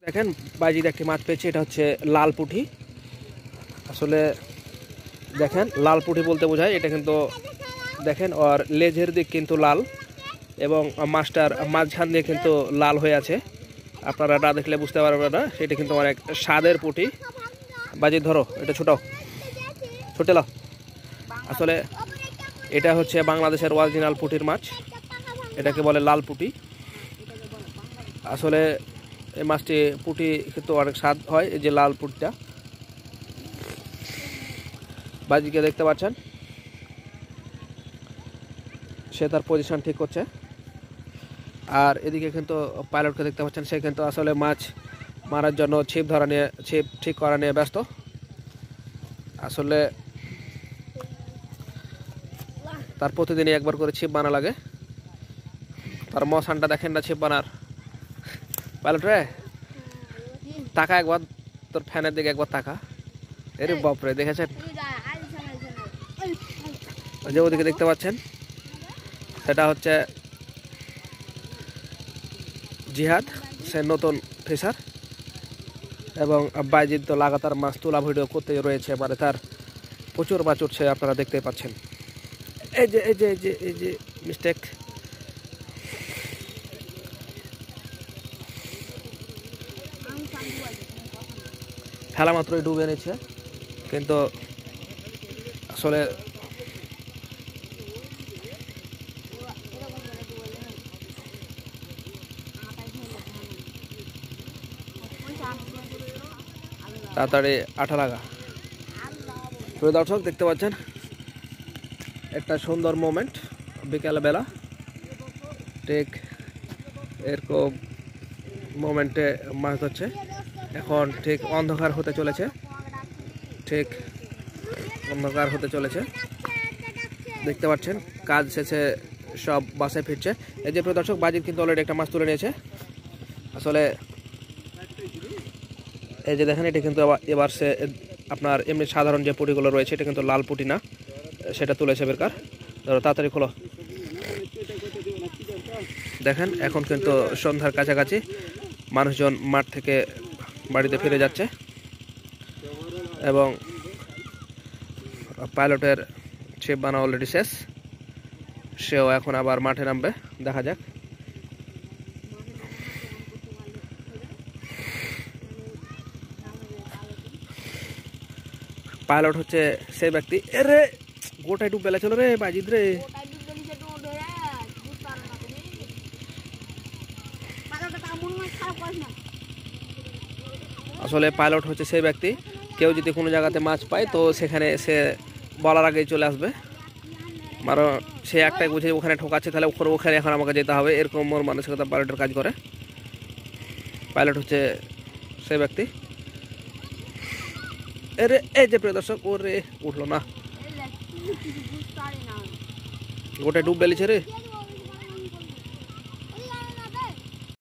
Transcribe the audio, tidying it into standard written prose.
দেখেন বাইজিদ একটি মাছ পেয়েছে, এটা হচ্ছে লাল পুঁটি। আসলে দেখেন লাল পুঁটি বলতে বোঝায় এটা কিন্তু দেখেন ওর লেজের দিক কিন্তু লাল এবং মাছটার মাঝখান দিয়ে কিন্তু লাল হয়ে আছে। আপনারা না দেখলে বুঝতে পারবেন না, সেটা কিন্তু অনেক স্বাদের পুঁটি। বাজিদ ধরো, এটা ছোটো ছোটে লাও। আসলে এটা হচ্ছে বাংলাদেশের অরিজিনাল পুঁটির মাছ, এটাকে বলে লাল পুঁটি। আসলে এই মাছটি পুঁটি কিন্তু অনেক স্বাদ হয়। এই যে লাল পুঁটিটা বাজিকে দেখতে পাচ্ছেন, সে তার পজিশন ঠিক করছে। আর এদিকে কিন্তু পাইলটকে দেখতে পাচ্ছেন, সে কিন্তু আসলে মাছ মারার জন্য ছিপ ধরা নিয়ে ছিপ ঠিক করা নিয়ে ব্যস্ত। আসলে তার প্রতিদিনই একবার করে ছিপ বানা লাগে। তার মশানটা দেখেন না ছিপ বানার। পাইলট রে তাকা একবার, তোর ফ্যানের দিকে একবার তাকা। এরে বাপরে, দেখেছেন যে ওদিকে দেখতে পাচ্ছেন, সেটা হচ্ছে জিহাদ, সে নতুন ফিশার। এবং বাইজিদ তো লাগাতার মাছ তোলা ভিডিও করতে রয়েছে, মানে তার প্রচুর মাছ উঠছে, আপনারা দেখতে পাচ্ছেন। এই যে এই যে এই যে এই যে মিস্টেক। খেলা মাত্রই ডুবে নিচ্ছে, কিন্তু আসলে তাড়াতাড়ি আঠা লাগা। প্রিয় দর্শক দেখতে পাচ্ছেন একটা সুন্দর মোমেন্ট, বিকেলবেলা ঠিক এরকম মোমেন্টে মাছ ধরছে। এখন ঠিক অন্ধকার হতে চলেছে, ঠিক অন্ধকার হতে চলেছে। দেখতে পাচ্ছেন কাজ শেষে সব বাসায় ফিরছে। এই যে প্রিয় দর্শক, বাজিদ কিন্তু অলরেডি একটা মাছ তুলে নিয়েছে। আসলে এই যে দেখেন, এটা কিন্তু এবার সে আপনার এমনি সাধারণ যে পুঁটিগুলো রয়েছে, এটা কিন্তু লাল পুঁটি না, সেটা তুলেছে বেরকার। ধরো তাড়াতাড়ি খোলো। দেখেন এখন কিন্তু সন্ধ্যার কাছাকাছি, মানুষজন মাঠ থেকে বাড়িতে ফিরে যাচ্ছে এবং পাইলটের ছিপ বানা অলরেডি শেষ। সেও এখন আবার মাঠে নামবে, দেখা যাক। পাইলট হচ্ছে সেই ব্যক্তি, এরে গোটায় ডুব বেলা ছিল রে বাজিদ রে। আসলে পাইলট হচ্ছে সেই ব্যক্তি, কেউ যদি কোনো জায়গাতে মাছ পায় তো সেখানে সে বলার আগেই চলে আসবে। মারো সে একটাই বুঝে ওখানে ঠকাচ্ছে, তাহলে ওখানে এখন আমাকে যেতে হবে, এরকম ওর মানসিকতা পাইলটের কাজ করে। পাইলট হচ্ছে সেই ব্যক্তি। এরে এই যে প্রিয় দর্শক, ওরে উঠলো না, গোটায় ডুব বেলিছে রে।